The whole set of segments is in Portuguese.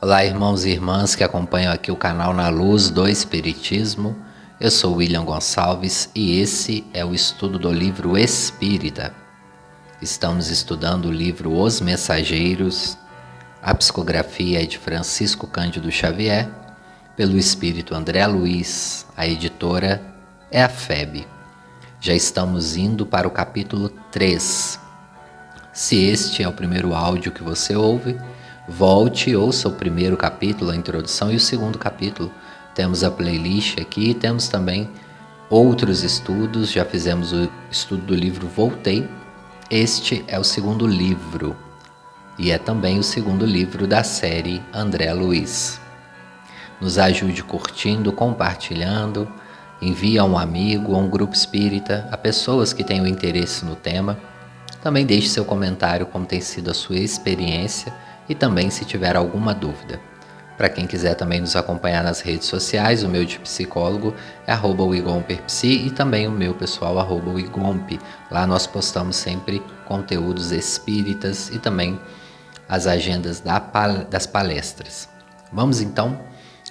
Olá, irmãos e irmãs que acompanham aqui o canal Na Luz do Espiritismo. Eu sou William Gonçalves e esse é o estudo do livro Espírita. Estamos estudando o livro Os Mensageiros. A psicografia é de Francisco Cândido Xavier, pelo espírito André Luiz. A editora é a FEB. Já estamos indo para o capítulo 3. Se este é o primeiro áudio que você ouve, volte e ouça o primeiro capítulo, a introdução, e o segundo capítulo. Temos a playlist aqui, temos também outros estudos. Já fizemos o estudo do livro Voltei. Este é o segundo livro e é também o segundo livro da série André Luiz. Nos ajude curtindo, compartilhando, envie a um amigo, a um grupo espírita, a pessoas que tenham interesse no tema. Também deixe seu comentário como tem sido a sua experiência e também se tiver alguma dúvida. Para quem quiser também nos acompanhar nas redes sociais, o meu de psicólogo é @wigomperpsi e também o meu pessoal @wigomp. Lá nós postamos sempre conteúdos espíritas e também as agendas das palestras. Vamos então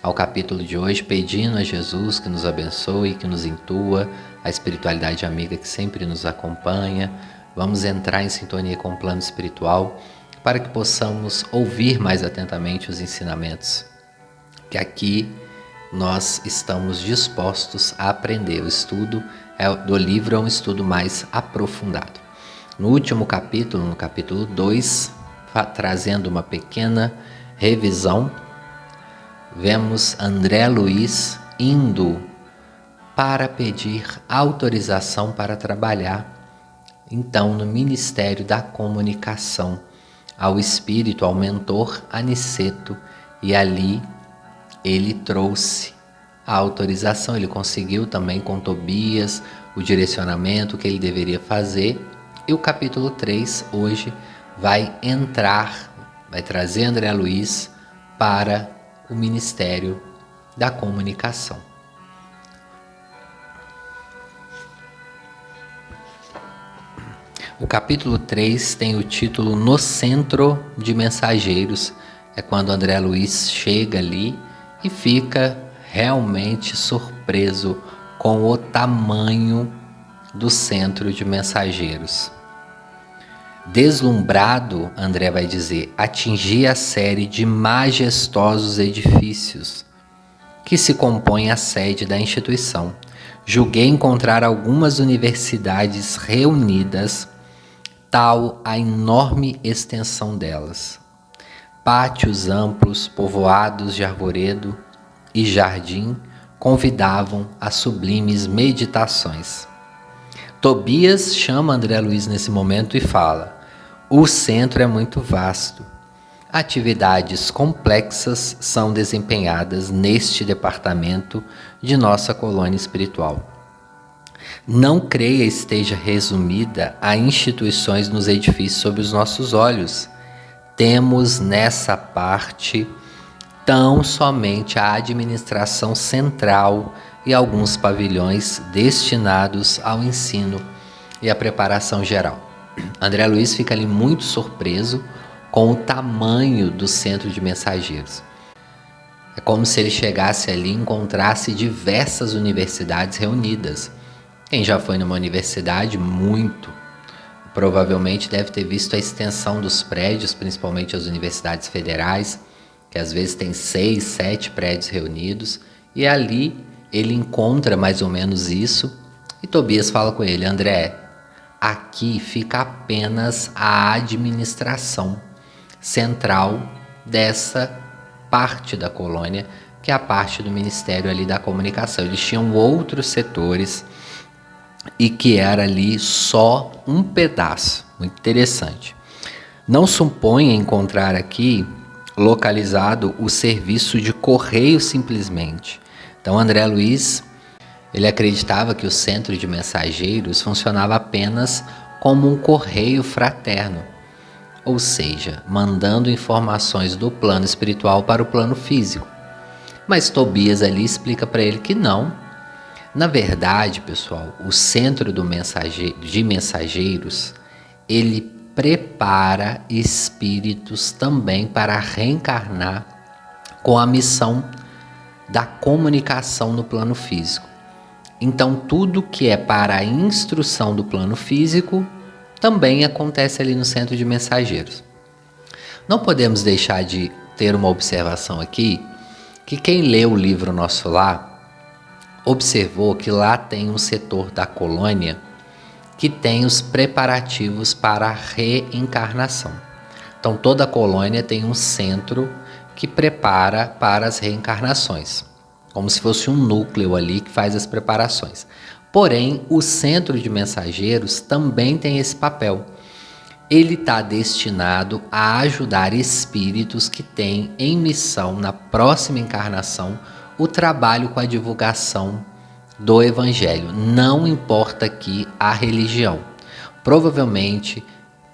ao capítulo de hoje, pedindo a Jesus que nos abençoe, que nos intua, a espiritualidade amiga que sempre nos acompanha. Vamos entrar em sintonia com o plano espiritual para que possamos ouvir mais atentamente os ensinamentos, que aqui nós estamos dispostos a aprender. O estudo do livro é um estudo mais aprofundado. No último capítulo, no capítulo 2, trazendo uma pequena revisão, vemos André Luiz indo para pedir autorização para trabalhar então no Ministério da Comunicação ao espírito, ao mentor Aniceto, e ali ele trouxe a autorização. Ele conseguiu também com Tobias o direcionamento que ele deveria fazer, e o capítulo 3 hoje vai trazer André Luiz para o Ministério da Comunicação. O capítulo 3 tem o título No Centro de Mensageiros. É quando André Luiz chega ali e fica realmente surpreso com o tamanho do centro de mensageiros. Deslumbrado, André vai dizer, atingi a série de majestosos edifícios que se compõem a sede da instituição. Julguei encontrar algumas universidades reunidas, tal a enorme extensão delas. Pátios amplos, povoados de arvoredo e jardim convidavam a sublimes meditações. Tobias chama André Luiz nesse momento e fala: o centro é muito vasto. Atividades complexas são desempenhadas neste departamento de nossa colônia espiritual. Não creia esteja resumida a instituições nos edifícios sob os nossos olhos. Temos nessa parte tão somente a administração central e alguns pavilhões destinados ao ensino e à preparação geral. André Luiz fica ali muito surpreso com o tamanho do centro de mensageiros. É como se ele chegasse ali e encontrasse diversas universidades reunidas. Quem já foi numa universidade, provavelmente deve ter visto a extensão dos prédios, principalmente as universidades federais, que às vezes tem 6, 7 prédios reunidos, e ali ele encontra mais ou menos isso, e Tobias fala com ele: André, aqui fica apenas a administração central dessa parte da colônia, que é a parte do Ministério ali da Comunicação. Eles tinham outros setores e que era ali só um pedaço. Muito interessante. Não supõe encontrar aqui localizado o serviço de correio simplesmente. Então André Luiz, ele acreditava que o centro de mensageiros funcionava apenas como um correio fraterno, ou seja, mandando informações do plano espiritual para o plano físico. Mas Tobias ali explica para ele que não. Na verdade, pessoal, o centro de mensageiros, ele prepara espíritos também para reencarnar com a missão da comunicação no plano físico. Então, tudo que é para a instrução do plano físico também acontece ali no centro de mensageiros. Não podemos deixar de ter uma observação aqui, que quem lê o livro Nosso Lar observou que lá tem um setor da colônia que tem os preparativos para a reencarnação. Então, toda a colônia tem um centro que prepara para as reencarnações, como se fosse um núcleo ali que faz as preparações. Porém, o centro de mensageiros também tem esse papel. Ele está destinado a ajudar espíritos que têm em missão, na próxima encarnação, o trabalho com a divulgação do Evangelho. Não importa aqui a religião. Provavelmente,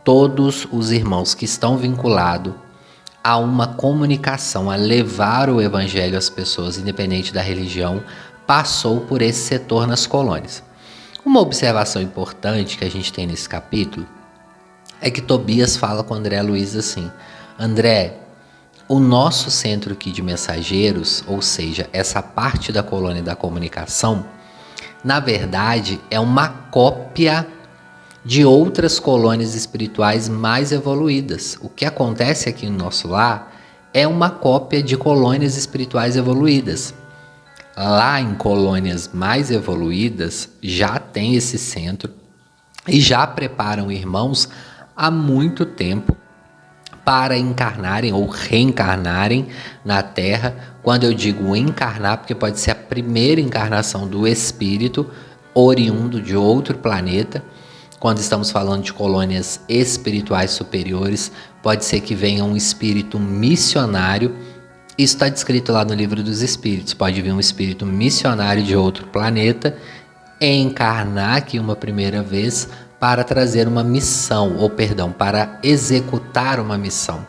todos os irmãos que estão vinculados a uma comunicação, a levar o Evangelho às pessoas, independente da religião, passou por esse setor nas colônias. Uma observação importante que a gente tem nesse capítulo é que Tobias fala com André Luiz assim: André, o nosso centro aqui de mensageiros, ou seja, essa parte da colônia da comunicação, na verdade é uma cópia de outras colônias espirituais mais evoluídas. O que acontece aqui no Nosso Lar é uma cópia de colônias espirituais evoluídas. Lá em colônias mais evoluídas já tem esse centro e já preparam irmãos há muito tempo para encarnarem ou reencarnarem na Terra. Quando eu digo encarnar, porque pode ser a primeira encarnação do espírito oriundo de outro planeta. Quando estamos falando de colônias espirituais superiores, pode ser que venha um espírito missionário. Isso está descrito lá no Livro dos Espíritos. Pode vir um espírito missionário de outro planeta encarnar aqui uma primeira vez para trazer uma missão, para executar uma missão,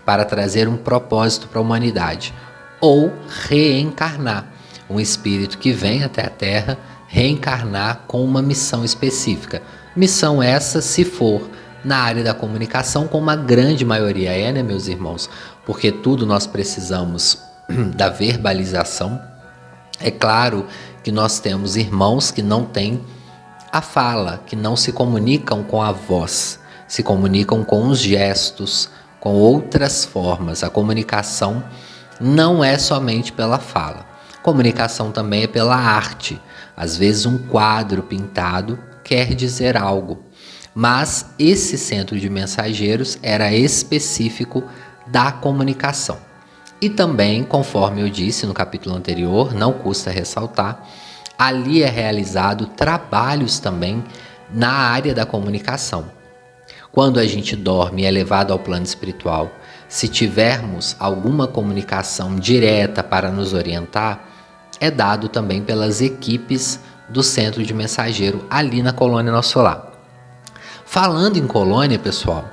para trazer um propósito para a humanidade. Ou reencarnar, um espírito que vem até a Terra reencarnar com uma missão específica. Missão essa, se for na área da comunicação, como a grande maioria é, né, meus irmãos? Porque tudo nós precisamos da verbalização. É claro que nós temos irmãos que não têm a fala, que não se comunicam com a voz, se comunicam com os gestos, com outras formas. A comunicação não é somente pela fala. Comunicação também é pela arte. Às vezes um quadro pintado quer dizer algo. Mas esse centro de mensageiros era específico da comunicação. E também, conforme eu disse no capítulo anterior, não custa ressaltar, ali é realizado trabalhos também na área da comunicação. Quando a gente dorme e é levado ao plano espiritual, se tivermos alguma comunicação direta para nos orientar, é dado também pelas equipes do centro de mensageiro ali na colônia Nosso Lar. Falando em colônia, pessoal,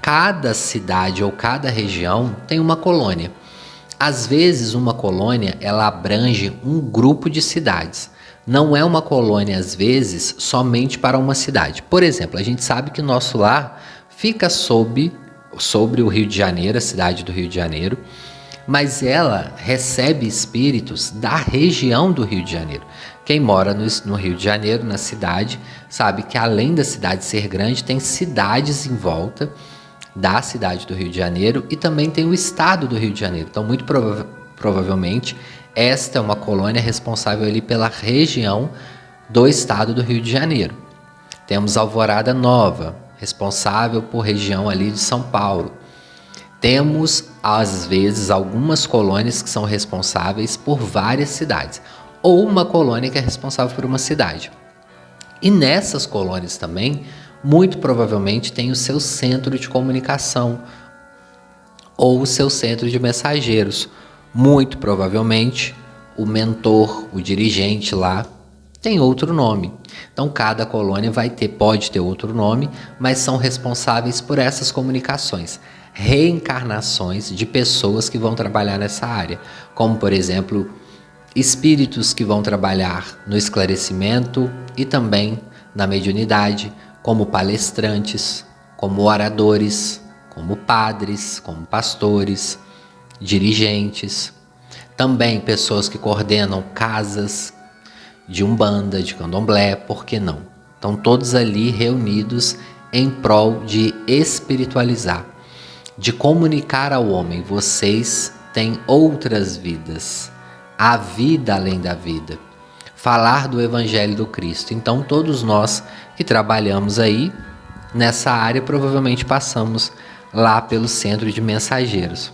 cada cidade ou cada região tem uma colônia. Às vezes uma colônia ela abrange um grupo de cidades. Não é uma colônia, às vezes, somente para uma cidade. Por exemplo, a gente sabe que Nosso Lar fica sobre o Rio de Janeiro, a cidade do Rio de Janeiro, mas ela recebe espíritos da região do Rio de Janeiro. Quem mora no Rio de Janeiro, na cidade, sabe que além da cidade ser grande, tem cidades em volta da cidade do Rio de Janeiro e também tem o estado do Rio de Janeiro. Então, muito provavelmente, esta é uma colônia responsável ali pela região do estado do Rio de Janeiro. Temos Alvorada Nova, responsável por região ali de São Paulo. Temos, às vezes, algumas colônias que são responsáveis por várias cidades, ou uma colônia que é responsável por uma cidade. E nessas colônias também, muito provavelmente tem o seu centro de comunicação ou o seu centro de mensageiros. Muito provavelmente o mentor, o dirigente lá, tem outro nome. Então cada colônia pode ter outro nome, mas são responsáveis por essas comunicações. Reencarnações de pessoas que vão trabalhar nessa área, como por exemplo, espíritos que vão trabalhar no esclarecimento e também na mediunidade, como palestrantes, como oradores, como padres, como pastores, dirigentes. Também pessoas que coordenam casas de umbanda, de candomblé, por que não? Estão todos ali reunidos em prol de espiritualizar, de comunicar ao homem: vocês têm outras vidas, a vida além da vida. Falar do Evangelho do Cristo. Então todos nós que trabalhamos aí nessa área provavelmente passamos lá pelo centro de mensageiros.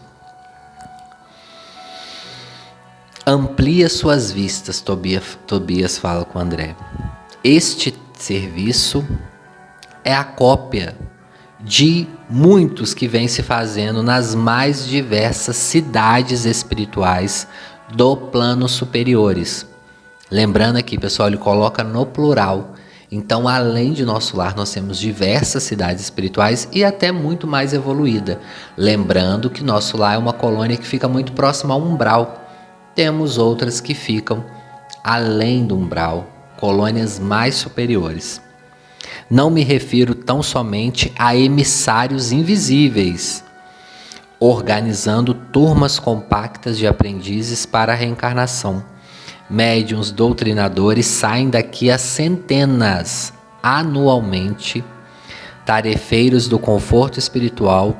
Amplia suas vistas, Tobias fala com André. Este serviço é a cópia de muitos que vem se fazendo nas mais diversas cidades espirituais do plano superiores. Lembrando aqui, pessoal, ele coloca no plural. Então, além de nosso lar, nós temos diversas cidades espirituais e até muito mais evoluída. Lembrando que nosso lar é uma colônia que fica muito próxima ao umbral. Temos outras que ficam além do umbral, colônias mais superiores. Não me refiro tão somente a emissários invisíveis, organizando turmas compactas de aprendizes para a reencarnação. Médiuns doutrinadores saem daqui a centenas anualmente. Tarefeiros do conforto espiritual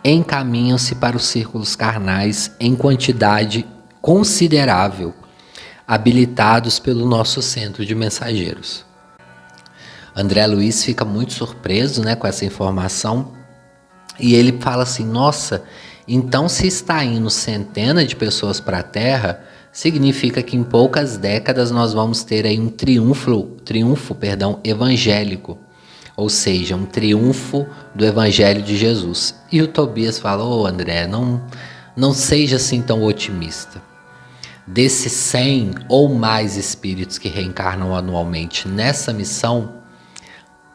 encaminham-se para os círculos carnais em quantidade considerável, habilitados pelo nosso centro de mensageiros. André Luiz fica muito surpreso, com essa informação e ele fala assim: nossa, então se está indo centenas de pessoas para a Terra, significa que em poucas décadas nós vamos ter aí um triunfo evangélico, ou seja, um triunfo do Evangelho de Jesus. E o Tobias fala: André, não seja assim tão otimista. Desses 100 ou mais espíritos que reencarnam anualmente nessa missão,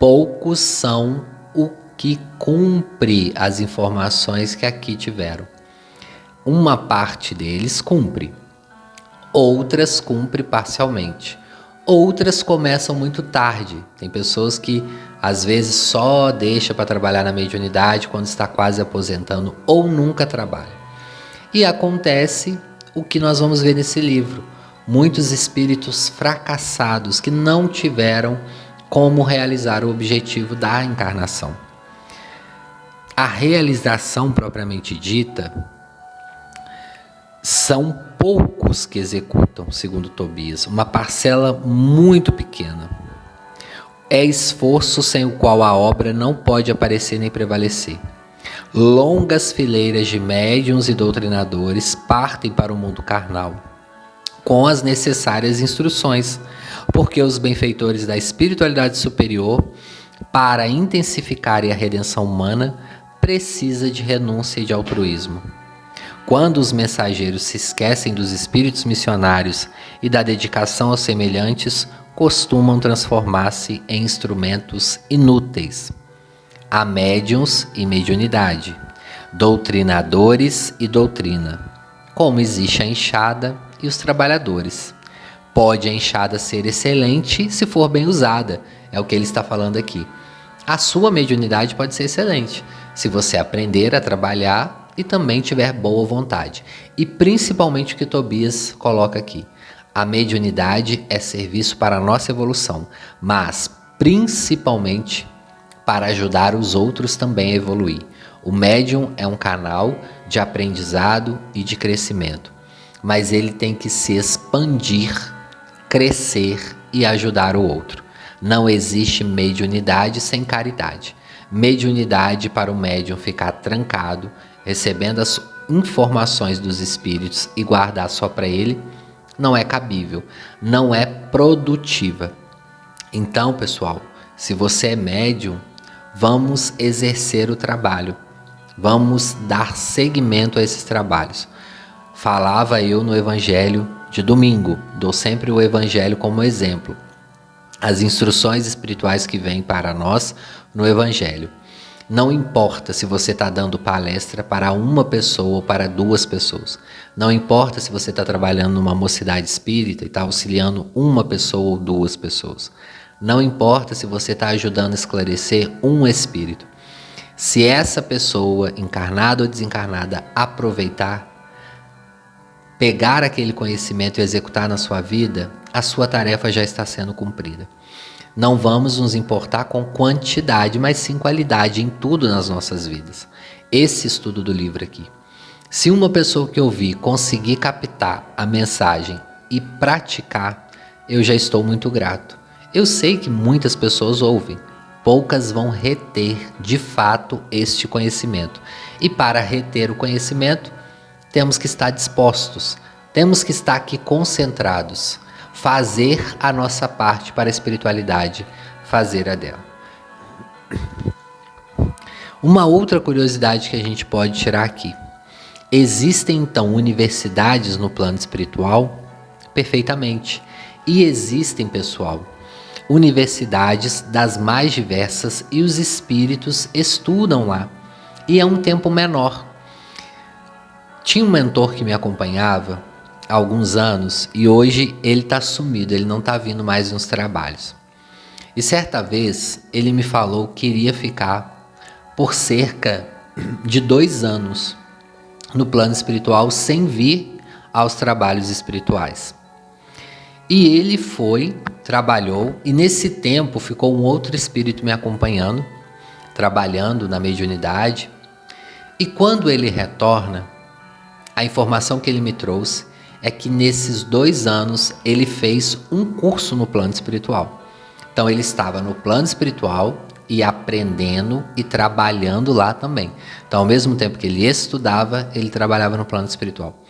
poucos são o que cumpre as informações que aqui tiveram. Uma parte deles cumpre, outras cumpre parcialmente, outras começam muito tarde. Tem pessoas que às vezes só deixa para trabalhar na mediunidade quando está quase aposentando ou nunca trabalha. E acontece o que nós vamos ver nesse livro: muitos espíritos fracassados que não tiveram como realizar o objetivo da encarnação. A realização propriamente dita, são poucos que executam, segundo Tobias, uma parcela muito pequena. É esforço sem o qual a obra não pode aparecer nem prevalecer. Longas fileiras de médiuns e doutrinadores partem para o mundo carnal, com as necessárias instruções, porque os benfeitores da espiritualidade superior, para intensificarem a redenção humana, precisa de renúncia e de altruísmo. Quando os mensageiros se esquecem dos espíritos missionários e da dedicação aos semelhantes, costumam transformar-se em instrumentos inúteis. Há médiuns e mediunidade, doutrinadores e doutrina, como existe a enxada e os trabalhadores. Pode a enxada ser excelente se for bem usada, é o que ele está falando aqui. A sua mediunidade pode ser excelente, se você aprender a trabalhar e também tiver boa vontade. E principalmente o que Tobias coloca aqui: a mediunidade é serviço para a nossa evolução, mas principalmente para ajudar os outros também a evoluir. O médium é um canal de aprendizado e de crescimento, mas ele tem que se expandir, crescer e ajudar o outro. Não existe mediunidade sem caridade. Mediunidade para o médium ficar trancado, recebendo as informações dos espíritos e guardar só para ele, não é cabível, não é produtiva. Então, pessoal, se você é médium, vamos exercer o trabalho, vamos dar seguimento a esses trabalhos. Falava eu no Evangelho de domingo, dou sempre o Evangelho como exemplo. As instruções espirituais que vêm para nós no Evangelho. Não importa se você está dando palestra para uma pessoa ou para 2 pessoas. Não importa se você está trabalhando numa mocidade espírita e está auxiliando uma pessoa ou 2 pessoas. Não importa se você está ajudando a esclarecer um espírito. Se essa pessoa, encarnada ou desencarnada, aproveitar, pegar aquele conhecimento e executar na sua vida, a sua tarefa já está sendo cumprida. Não vamos nos importar com quantidade, mas sim qualidade em tudo nas nossas vidas. Esse estudo do livro aqui. Se uma pessoa que ouvir conseguir captar a mensagem e praticar, eu já estou muito grato. Eu sei que muitas pessoas ouvem, poucas vão reter de fato este conhecimento. E para reter o conhecimento, temos que estar dispostos, temos que estar aqui concentrados, fazer a nossa parte para a espiritualidade, fazer a dela. Uma outra curiosidade que a gente pode tirar aqui. Existem então universidades no plano espiritual? Perfeitamente. E existem, pessoal, universidades das mais diversas e os espíritos estudam lá. E é um tempo menor. Tinha um mentor que me acompanhava há alguns anos e hoje ele está sumido, ele não está vindo mais nos trabalhos. E certa vez ele me falou que iria ficar por cerca de 2 anos no plano espiritual sem vir aos trabalhos espirituais. E ele foi, trabalhou, e nesse tempo ficou um outro espírito me acompanhando, trabalhando na mediunidade. E quando ele retorna, a informação que ele me trouxe é que nesses 2 anos ele fez um curso no plano espiritual. Então ele estava no plano espiritual e aprendendo e trabalhando lá também. Então, ao mesmo tempo que ele estudava, ele trabalhava no plano espiritual.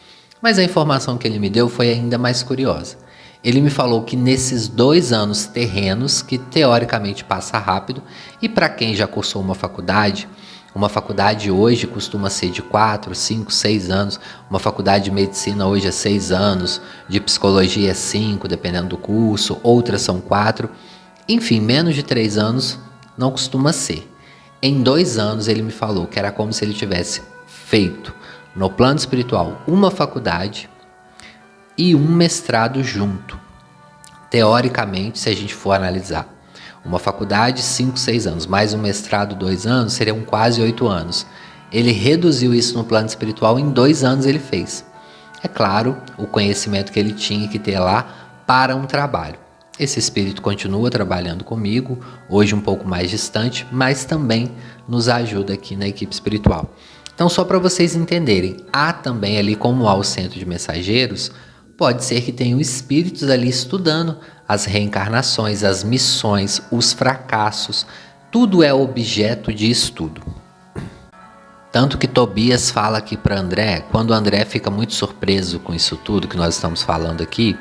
Mas a informação que ele me deu foi ainda mais curiosa. Ele me falou que nesses 2 anos terrenos, que teoricamente passa rápido, e para quem já cursou uma faculdade hoje costuma ser de 4, 5, 6 anos, uma faculdade de medicina hoje é 6 anos, de psicologia é 5, dependendo do curso, outras são 4, enfim, menos de 3 anos não costuma ser. Em 2 anos ele me falou que era como se ele tivesse feito no plano espiritual uma faculdade e um mestrado junto. Teoricamente, se a gente for analisar, uma faculdade 5, 6 anos, mais um mestrado 2 anos, seriam quase 8 anos. Ele reduziu isso no plano espiritual, em 2 anos ele fez. É claro, o conhecimento que ele tinha que ter lá para um trabalho. Esse espírito continua trabalhando comigo, hoje um pouco mais distante, mas também nos ajuda aqui na equipe espiritual. Então, só para vocês entenderem, há também ali, como há o centro de mensageiros, pode ser que tenham espíritos ali estudando as reencarnações, as missões, os fracassos, tudo é objeto de estudo. Tanto que Tobias fala aqui para André, quando o André fica muito surpreso com isso tudo que nós estamos falando aqui,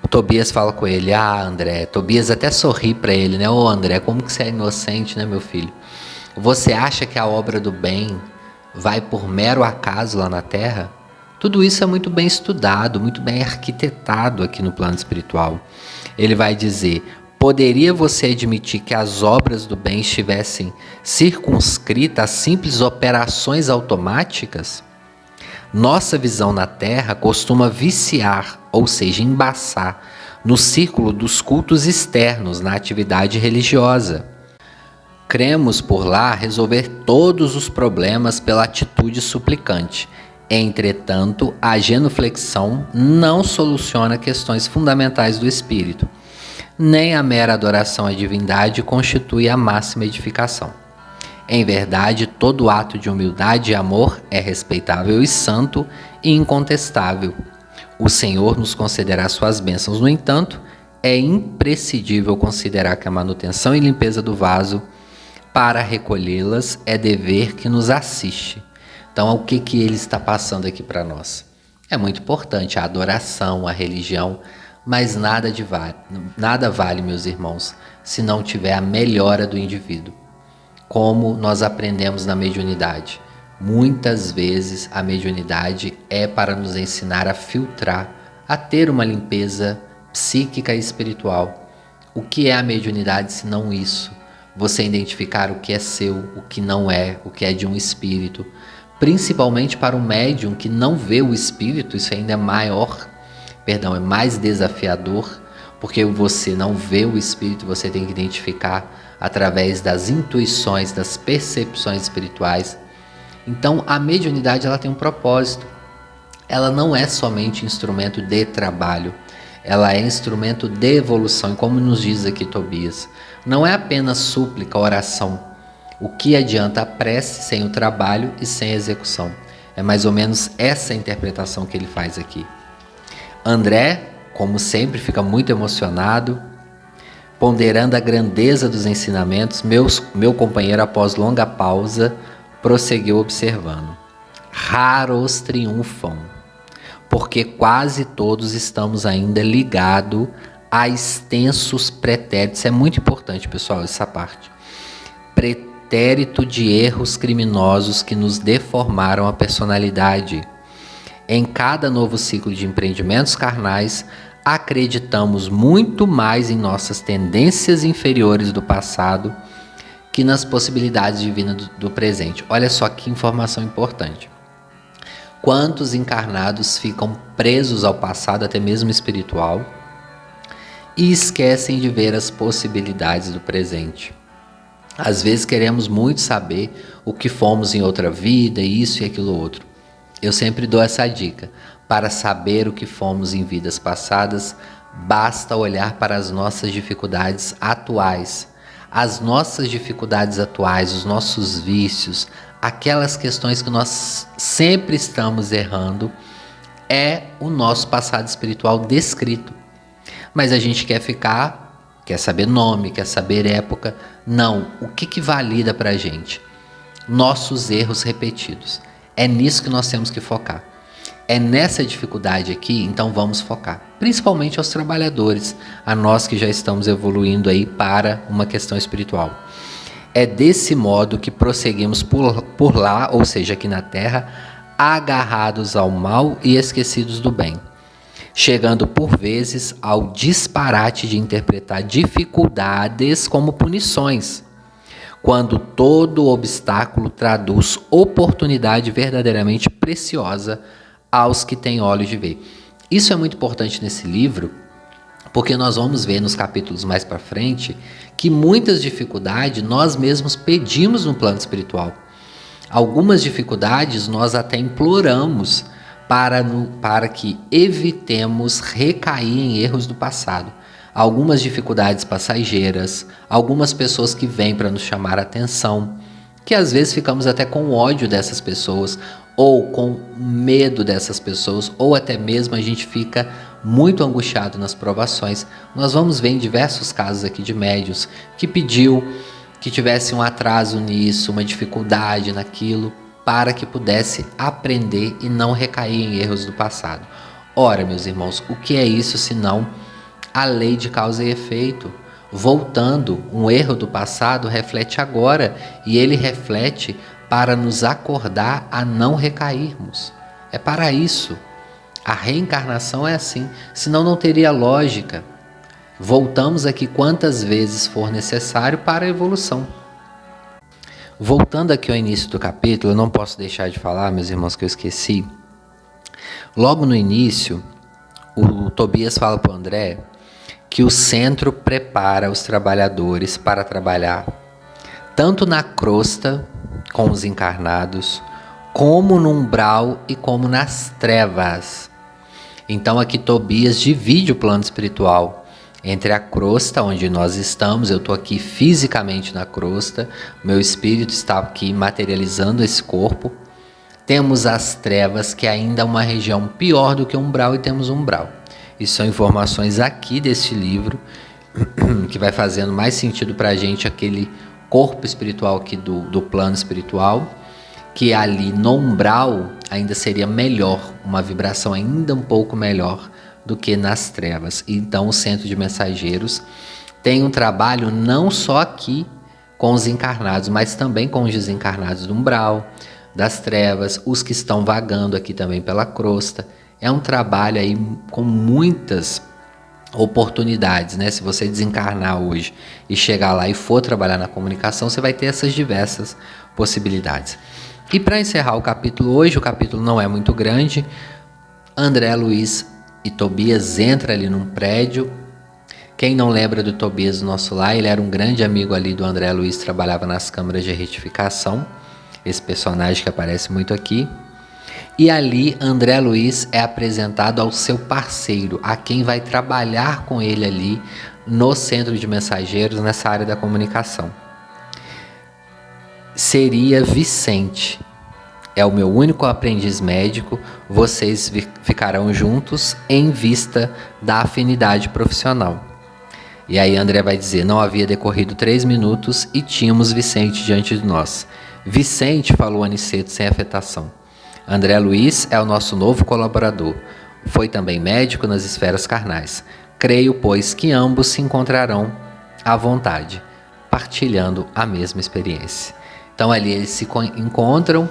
Tobias fala com ele, André, Tobias até sorri para ele, né? André, como que você é inocente, né, meu filho? Você acha que a obra do bem vai por mero acaso lá na Terra? Tudo isso é muito bem estudado, muito bem arquitetado aqui no plano espiritual. Ele vai dizer, poderia você admitir que as obras do bem estivessem circunscritas a simples operações automáticas? Nossa visão na Terra costuma viciar, ou seja, embaçar, no círculo dos cultos externos na atividade religiosa. Cremos por lá resolver todos os problemas pela atitude suplicante. Entretanto, a genuflexão não soluciona questões fundamentais do espírito. Nem a mera adoração à divindade constitui a máxima edificação. Em verdade, todo ato de humildade e amor é respeitável e santo e incontestável. O Senhor nos concederá suas bênçãos. No entanto, é imprescindível considerar que a manutenção e limpeza do vaso, para recolhê-las, é dever que nos assiste. Então, o que ele está passando aqui para nós? É muito importante a adoração, a religião, mas nada vale, meus irmãos, se não tiver a melhora do indivíduo. Como nós aprendemos na mediunidade. Muitas vezes a mediunidade é para nos ensinar a filtrar, a ter uma limpeza psíquica e espiritual. O que é a mediunidade se não isso? Você identificar o que é seu, o que não é, o que é de um espírito. Principalmente para um médium que não vê o espírito, isso ainda é mais desafiador, porque você não vê o espírito, você tem que identificar através das intuições, das percepções espirituais. Então, a mediunidade ela tem um propósito. ela não é somente instrumento de trabalho, ela é instrumento de evolução, e como nos diz aqui Tobias, não é apenas súplica, oração. O que adianta a prece sem o trabalho e sem a execução? É mais ou menos essa interpretação que ele faz aqui. André, como sempre, fica muito emocionado, ponderando a grandeza dos ensinamentos. Meu companheiro, após longa pausa, prosseguiu observando. Raros triunfam, porque quase todos estamos ainda ligados a extensos pretéritos. É muito importante, pessoal, essa parte. Pretérito de erros criminosos que nos deformaram a personalidade. Em cada novo ciclo de empreendimentos carnais, acreditamos muito mais em nossas tendências inferiores do passado que nas possibilidades divinas do presente. Olha só que informação importante. Quantos encarnados ficam presos ao passado, até mesmo espiritual, e esquecem de ver as possibilidades do presente? Às vezes queremos muito saber o que fomos em outra vida, isso e aquilo outro. Eu sempre dou essa dica. Para saber o que fomos em vidas passadas, basta olhar para as nossas dificuldades atuais. As nossas dificuldades atuais, os nossos vícios, aquelas questões que nós sempre estamos errando, é o nosso passado espiritual descrito. Mas a gente quer saber nome, quer saber época. Não, o que valida para a gente? Nossos erros repetidos. É nisso que nós temos que focar. É nessa dificuldade aqui, então vamos focar. Principalmente aos trabalhadores, a nós que já estamos evoluindo aí para uma questão espiritual. É desse modo que prosseguimos por lá, ou seja, aqui na Terra, agarrados ao mal e esquecidos do bem, chegando por vezes ao disparate de interpretar dificuldades como punições, quando todo obstáculo traduz oportunidade verdadeiramente preciosa aos que têm olhos de ver. Isso é muito importante nesse livro, porque nós vamos ver nos capítulos mais para frente que muitas dificuldades nós mesmos pedimos no plano espiritual. Algumas dificuldades nós até imploramos para que evitemos recair em erros do passado. Algumas dificuldades passageiras, algumas pessoas que vêm para nos chamar a atenção, que às vezes ficamos até com ódio dessas pessoas, ou com medo dessas pessoas, ou até mesmo a gente fica muito angustiado nas provações. Nós vamos ver em diversos casos aqui de médiuns que pediu que tivesse um atraso nisso, uma dificuldade naquilo, para que pudesse aprender e não recair em erros do passado. Ora, meus irmãos, o que é isso senão a lei de causa e efeito? Voltando, um erro do passado reflete agora, e ele reflete para nos acordar a não recairmos. É para isso. A reencarnação é assim, senão não teria lógica. Voltamos aqui quantas vezes for necessário para a evolução. Voltando aqui ao início do capítulo, eu não posso deixar de falar, meus irmãos, que eu esqueci. Logo no início, o Tobias fala para o André que o centro prepara os trabalhadores para trabalhar tanto na crosta com os encarnados, como no umbral e como nas trevas. Então aqui Tobias divide o plano espiritual entre a crosta, onde nós estamos. Eu estou aqui fisicamente na crosta, meu espírito está aqui materializando esse corpo. Temos as trevas, que ainda é uma região pior do que o umbral, e temos o umbral. E são informações aqui deste livro que vai fazendo mais sentido para a gente, aquele corpo espiritual aqui do plano espiritual, que ali no umbral ainda seria melhor, uma vibração ainda um pouco melhor do que nas trevas. Então o centro de mensageiros tem um trabalho não só aqui com os encarnados, mas também com os desencarnados do umbral, das trevas, os que estão vagando aqui também pela crosta. É um trabalho aí com muitas oportunidades, né? Se você desencarnar hoje e chegar lá e for trabalhar na comunicação, você vai ter essas diversas possibilidades. E para encerrar o capítulo hoje, o capítulo não é muito grande. André Luiz e Tobias entram ali num prédio. Quem não lembra do Tobias do nosso lar, ele era um grande amigo ali do André Luiz, trabalhava nas câmaras de retificação, esse personagem que aparece muito aqui. E ali André Luiz é apresentado ao seu parceiro, a quem vai trabalhar com ele ali no centro de mensageiros, nessa área da comunicação. Seria Vicente. É o meu único aprendiz médico, vocês ficarão juntos em vista da afinidade profissional. E aí André vai dizer, não havia decorrido 3 minutos e tínhamos Vicente diante de nós. Vicente, falou Aniceto sem afetação. André Luiz é o nosso novo colaborador. Foi também médico nas esferas carnais. Creio, pois, que ambos se encontrarão à vontade, partilhando a mesma experiência. Então ali eles se encontram,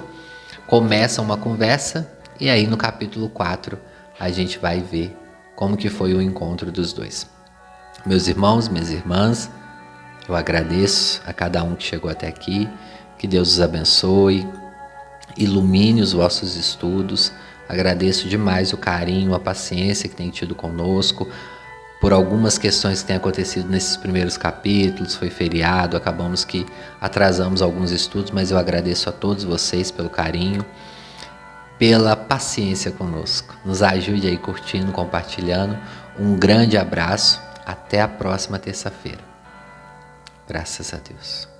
começam uma conversa e aí no capítulo 4 a gente vai ver como que foi o encontro dos dois. Meus irmãos, minhas irmãs, eu agradeço a cada um que chegou até aqui, que Deus os abençoe, ilumine os vossos estudos, agradeço demais o carinho, a paciência que tem tido conosco, por algumas questões que têm acontecido nesses primeiros capítulos, foi feriado, acabamos que atrasamos alguns estudos, mas eu agradeço a todos vocês pelo carinho, pela paciência conosco. Nos ajude aí curtindo, compartilhando. Um grande abraço, até a próxima terça-feira. Graças a Deus.